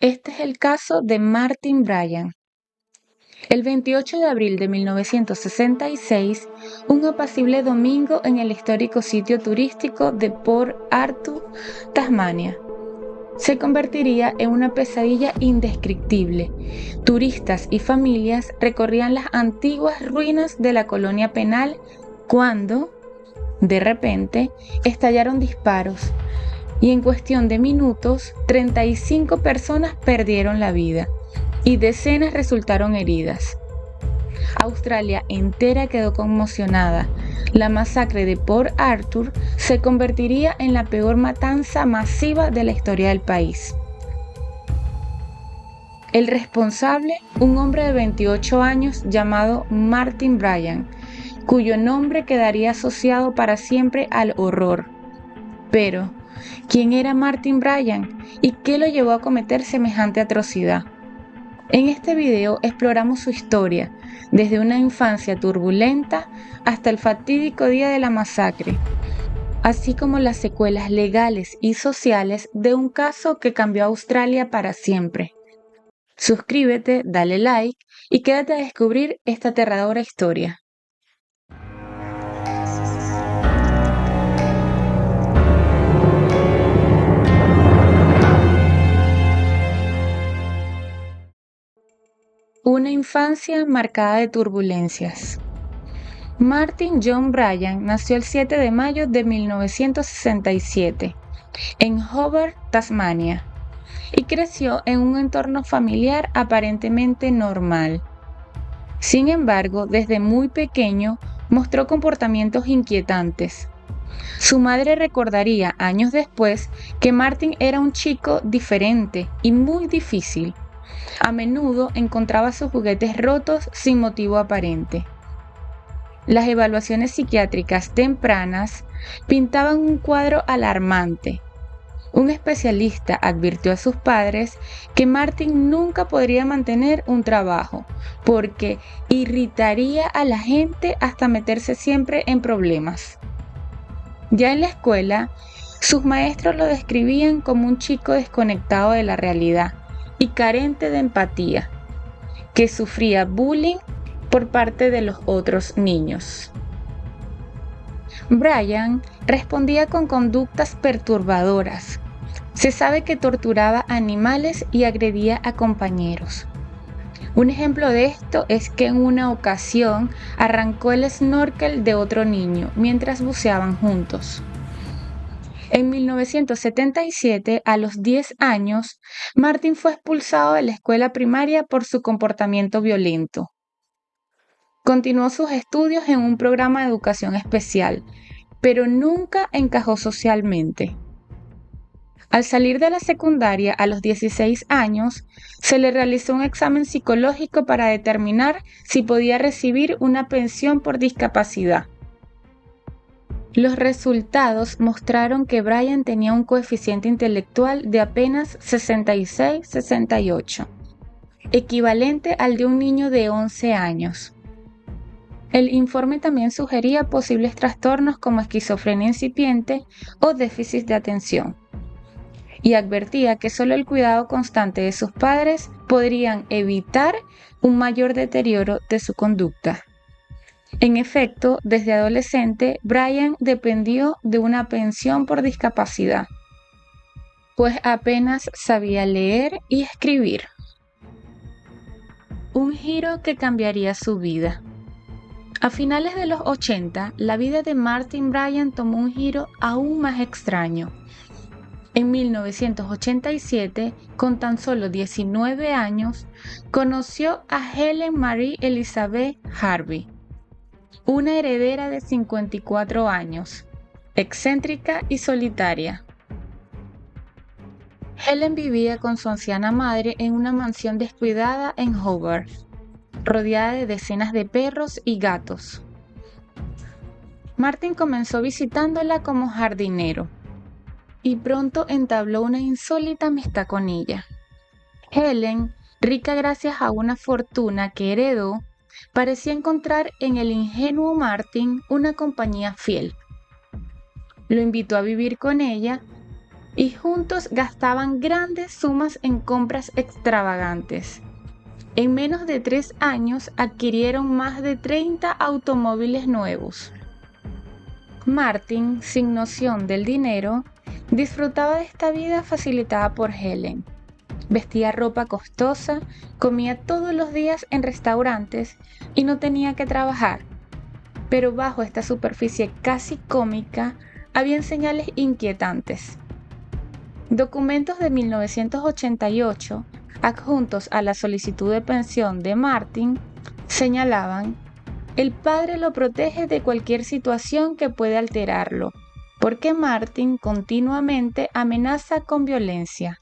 Este es el caso de Martin Bryan. El 28 de abril de 1966, un apacible domingo en el histórico sitio turístico de Port Arthur, Tasmania, se convertiría en una pesadilla indescriptible. Turistas y familias recorrían las antiguas ruinas de la colonia penal cuando, de repente, estallaron disparos y en cuestión de minutos, 35 personas perdieron la vida y decenas resultaron heridas. Australia entera quedó conmocionada. La masacre de Port Arthur se convertiría en la peor matanza masiva de la historia del país. El responsable, un hombre de 28 años llamado Martin Bryan, cuyo nombre quedaría asociado para siempre al horror. Pero, ¿quién era Martin Bryan y qué lo llevó a cometer semejante atrocidad? En este video exploramos su historia, desde una infancia turbulenta hasta el fatídico día de la masacre, así como las secuelas legales y sociales de un caso que cambió a Australia para siempre. Suscríbete, dale like y quédate a descubrir esta aterradora historia. Una infancia marcada de turbulencias. Martin John Bryan nació el 7 de mayo de 1967 en Hobart, Tasmania, y creció en un entorno familiar aparentemente normal. Sin embargo, desde muy pequeño mostró comportamientos inquietantes. Su madre recordaría años después que Martin era un chico diferente y muy difícil. A menudo encontraba sus juguetes rotos sin motivo aparente. Las evaluaciones psiquiátricas tempranas pintaban un cuadro alarmante. Un especialista advirtió a sus padres que Martin nunca podría mantener un trabajo porque irritaría a la gente hasta meterse siempre en problemas. Ya en la escuela, sus maestros lo describían como un chico desconectado de la realidad y carente de empatía, que sufría bullying por parte de los otros niños. Bryan respondía con conductas perturbadoras. Se sabe que torturaba animales y agredía a compañeros. Un ejemplo de esto es que en una ocasión arrancó el snorkel de otro niño mientras buceaban juntos. En 1977, a los 10 años, Martin fue expulsado de la escuela primaria por su comportamiento violento. Continuó sus estudios en un programa de educación especial, pero nunca encajó socialmente. Al salir de la secundaria a los 16 años, se le realizó un examen psicológico para determinar si podía recibir una pensión por discapacidad. Los resultados mostraron que Bryan tenía un coeficiente intelectual de apenas 66-68, equivalente al de un niño de 11 años. El informe también sugería posibles trastornos como esquizofrenia incipiente o déficit de atención, y advertía que solo el cuidado constante de sus padres podrían evitar un mayor deterioro de su conducta. En efecto, desde adolescente, Bryan dependió de una pensión por discapacidad, pues apenas sabía leer y escribir. Un giro que cambiaría su vida. A finales de los 80, la vida de Martin Bryan tomó un giro aún más extraño. En 1987, con tan solo 19 años, conoció a Helen Marie Elizabeth Harvey, una heredera de 54 años, excéntrica y solitaria. Helen vivía con su anciana madre en una mansión descuidada en Hobart, rodeada de decenas de perros y gatos. Martin comenzó visitándola como jardinero y pronto entabló una insólita amistad con ella. Helen, rica gracias a una fortuna que heredó, parecía encontrar en el ingenuo Martin una compañía fiel. Lo invitó a vivir con ella y juntos gastaban grandes sumas en compras extravagantes. En menos de 3 años adquirieron más de 30 automóviles nuevos. Martin, sin noción del dinero, disfrutaba de esta vida facilitada por Helen. Vestía ropa costosa, comía todos los días en restaurantes y no tenía que trabajar. Pero bajo esta superficie casi cómica habían señales inquietantes. Documentos de 1988, adjuntos a la solicitud de pensión de Martin, señalaban: el padre lo protege de cualquier situación que pueda alterarlo, porque Martin continuamente amenaza con violencia.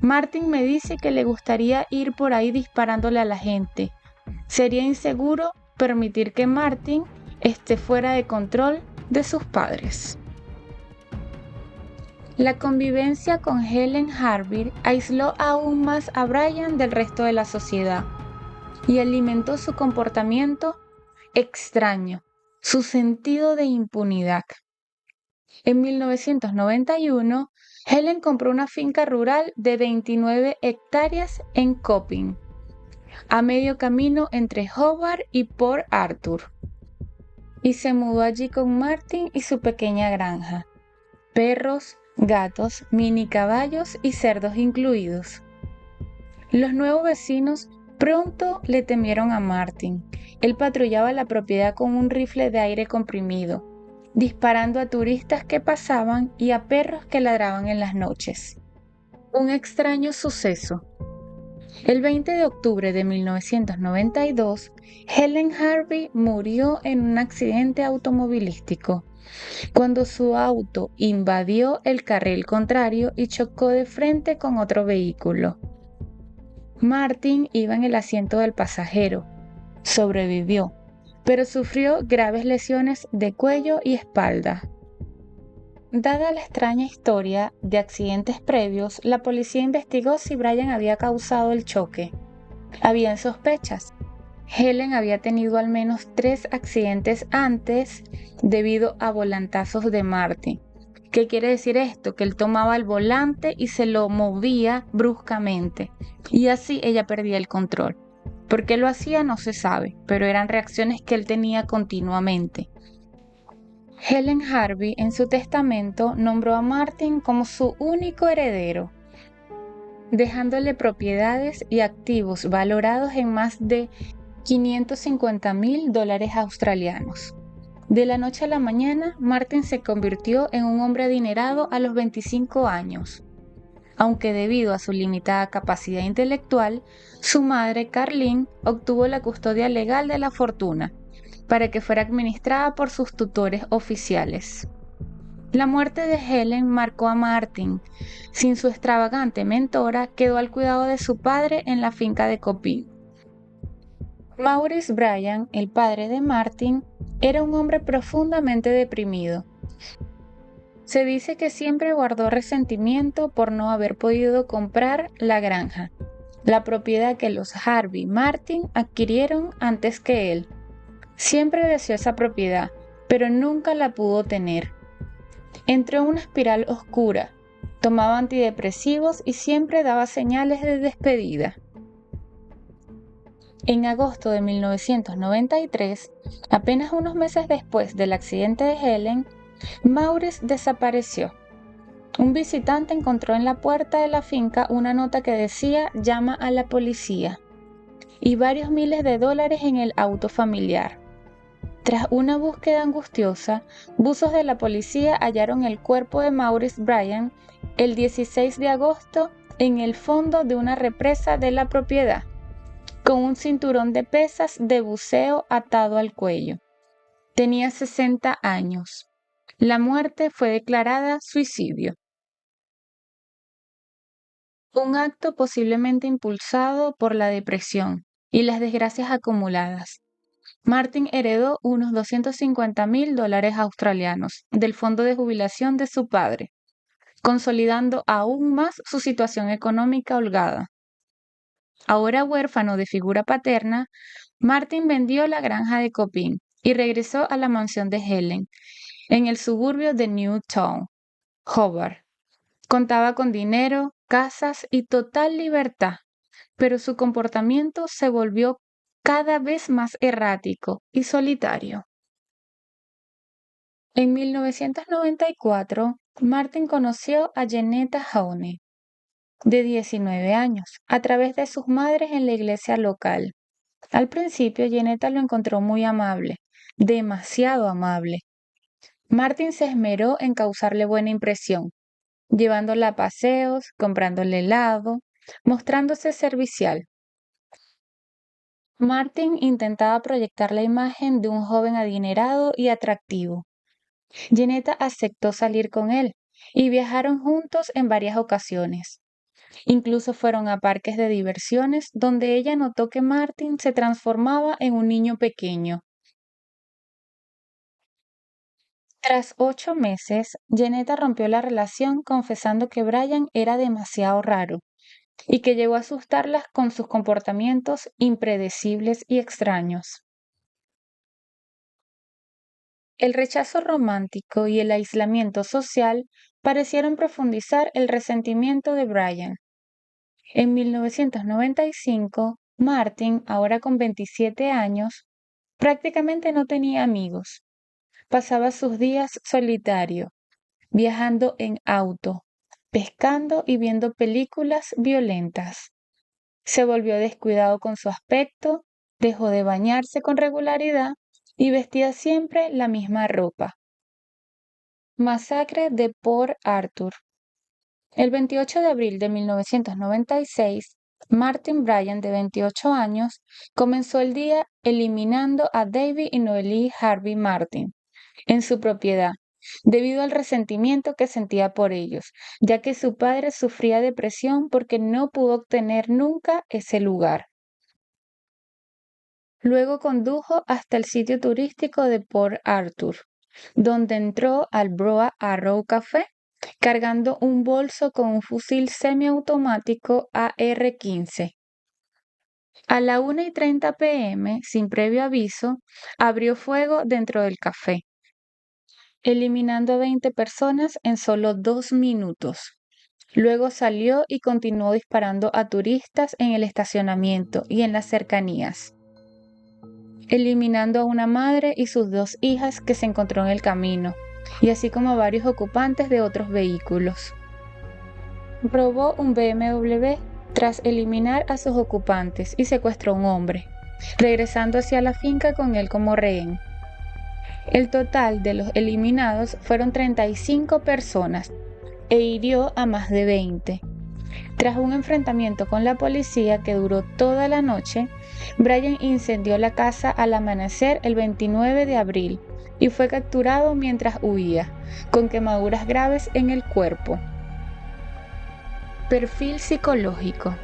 Martin me dice que le gustaría ir por ahí disparándole a la gente. Sería inseguro permitir que Martin esté fuera de control de sus padres. La convivencia con Helen Harvey aisló aún más a Brian del resto de la sociedad y alimentó su comportamiento extraño, su sentido de impunidad. En 1991, Helen compró una finca rural de 29 hectáreas en Copping, a medio camino entre Hobart y Port Arthur, y se mudó allí con Martin y su pequeña granja, perros, gatos, mini caballos y cerdos incluidos. Los nuevos vecinos pronto le temieron a Martin. Él patrullaba la propiedad con un rifle de aire comprimido, disparando a turistas que pasaban y a perros que ladraban en las noches. Un extraño suceso. El 20 de octubre de 1992, Helen Harvey murió en un accidente automovilístico, cuando su auto invadió el carril contrario y chocó de frente con otro vehículo. Martin iba en el asiento del pasajero. Sobrevivió, pero sufrió graves lesiones de cuello y espalda. Dada la extraña historia de accidentes previos, la policía investigó si Brian había causado el choque. Habían sospechas. Helen había tenido al menos 3 accidentes antes debido a volantazos de Martin. ¿Qué quiere decir esto? Que él tomaba el volante y se lo movía bruscamente, y así ella perdía el control. ¿Por qué lo hacía? No se sabe, pero eran reacciones que él tenía continuamente. Helen Harvey en su testamento nombró a Martin como su único heredero, dejándole propiedades y activos valorados en más de $550,000 australianos. De la noche a la mañana, Martin se convirtió en un hombre adinerado a los 25 años. Aunque debido a su limitada capacidad intelectual, su madre, Carlene, obtuvo la custodia legal de la fortuna, para que fuera administrada por sus tutores oficiales. La muerte de Helen marcó a Martin. Sin su extravagante mentora, quedó al cuidado de su padre en la finca de Copping. Maurice Bryan, el padre de Martin, era un hombre profundamente deprimido. Se dice que siempre guardó resentimiento por no haber podido comprar la granja, la propiedad que los Harvey Martin adquirieron antes que él. Siempre deseó esa propiedad, pero nunca la pudo tener. Entró en una espiral oscura, tomaba antidepresivos y siempre daba señales de despedida. En agosto de 1993, apenas unos meses después del accidente de Helen, Maurice desapareció. Un visitante encontró en la puerta de la finca una nota que decía «Llama a la policía» y varios miles de dólares en el auto familiar. Tras una búsqueda angustiosa, buzos de la policía hallaron el cuerpo de Maurice Bryan el 16 de agosto en el fondo de una represa de la propiedad, con un cinturón de pesas de buceo atado al cuello. Tenía 60 años. La muerte fue declarada suicidio. Un acto posiblemente impulsado por la depresión y las desgracias acumuladas. Martin heredó unos $250,000 australianos del fondo de jubilación de su padre, consolidando aún más su situación económica holgada. Ahora huérfano de figura paterna, Martin vendió la granja de Copping y regresó a la mansión de Helen, en el suburbio de Newtown, Hobart. Contaba con dinero, casas y total libertad, pero su comportamiento se volvió cada vez más errático y solitario. En 1994, Martin conoció a Janetta Honey, de 19 años, a través de sus madres en la iglesia local. Al principio, Janetta lo encontró muy amable, demasiado amable. Martin se esmeró en causarle buena impresión, llevándola a paseos, comprándole helado, mostrándose servicial. Martin intentaba proyectar la imagen de un joven adinerado y atractivo. Janetta aceptó salir con él y viajaron juntos en varias ocasiones. Incluso fueron a parques de diversiones donde ella notó que Martin se transformaba en un niño pequeño. Tras 8 meses, Janetta rompió la relación confesando que Brian era demasiado raro y que llegó a asustarlas con sus comportamientos impredecibles y extraños. El rechazo romántico y el aislamiento social parecieron profundizar el resentimiento de Brian. En 1995, Martin, ahora con 27 años, prácticamente no tenía amigos. Pasaba sus días solitario, viajando en auto, pescando y viendo películas violentas. Se volvió descuidado con su aspecto, dejó de bañarse con regularidad y vestía siempre la misma ropa. Masacre de Port Arthur. El 28 de abril de 1996, Martin Bryan, de 28 años, comenzó el día eliminando a David y Noelle Harvey Martin en su propiedad, debido al resentimiento que sentía por ellos, ya que su padre sufría depresión porque no pudo obtener nunca ese lugar. Luego condujo hasta el sitio turístico de Port Arthur, donde entró al Broa Arrow Café cargando un bolso con un fusil semiautomático AR-15. A la 1:30 p.m., sin previo aviso, abrió fuego dentro del café, eliminando a 20 personas en solo 2 minutos. Luego salió y continuó disparando a turistas en el estacionamiento y en las cercanías, eliminando a una madre y sus 2 hijas que se encontró en el camino, y así como a varios ocupantes de otros vehículos. Robó un BMW tras eliminar a sus ocupantes y secuestró a un hombre, regresando hacia la finca con él como rehén. El total de los eliminados fueron 35 personas e hirió a más de 20. Tras un enfrentamiento con la policía que duró toda la noche, Brian incendió la casa al amanecer el 29 de abril y fue capturado mientras huía, con quemaduras graves en el cuerpo. Perfil psicológico.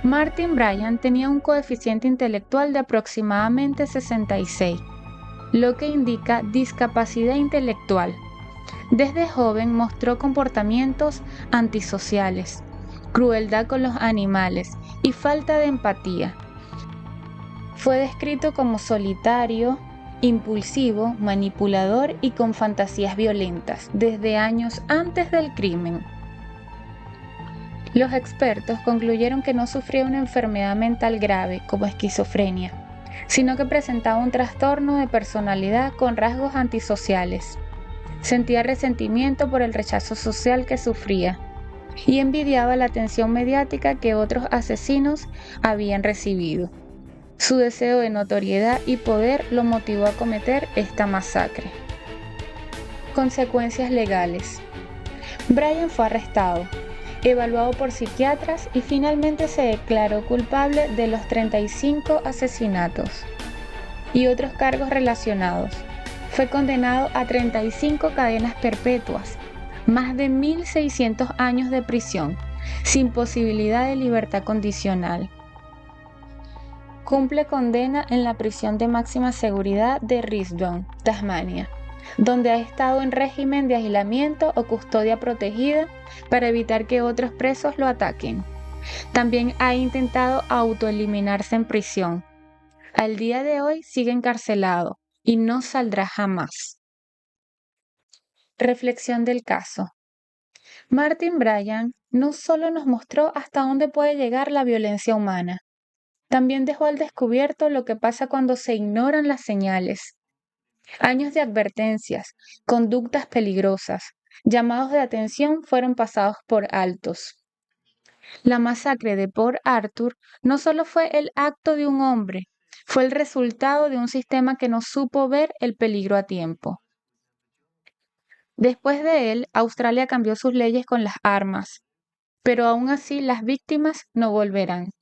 Martin Bryan tenía un coeficiente intelectual de aproximadamente 66, lo que indica discapacidad intelectual. Desde joven mostró comportamientos antisociales, crueldad con los animales y falta de empatía. Fue descrito como solitario, impulsivo, manipulador y con fantasías violentas desde años antes del crimen. Los expertos concluyeron que no sufría una enfermedad mental grave como esquizofrenia, sino que presentaba un trastorno de personalidad con rasgos antisociales. Sentía resentimiento por el rechazo social que sufría y envidiaba la atención mediática que otros asesinos habían recibido. Su deseo de notoriedad y poder lo motivó a cometer esta masacre. Consecuencias legales. Brian fue arrestado, evaluado por psiquiatras y finalmente se declaró culpable de los 35 asesinatos y otros cargos relacionados. Fue condenado a 35 cadenas perpetuas, más de 1.600 años de prisión, sin posibilidad de libertad condicional. Cumple condena en la prisión de máxima seguridad de Risdon, Tasmania, donde ha estado en régimen de aislamiento o custodia protegida para evitar que otros presos lo ataquen. También ha intentado autoeliminarse en prisión. Al día de hoy sigue encarcelado y no saldrá jamás. Reflexión del caso. Martin Bryan no solo nos mostró hasta dónde puede llegar la violencia humana, también dejó al descubierto lo que pasa cuando se ignoran las señales. Años de advertencias, conductas peligrosas, llamados de atención fueron pasados por altos. La masacre de Port Arthur no solo fue el acto de un hombre, fue el resultado de un sistema que no supo ver el peligro a tiempo. Después de él, Australia cambió sus leyes con las armas, pero aún así las víctimas no volverán.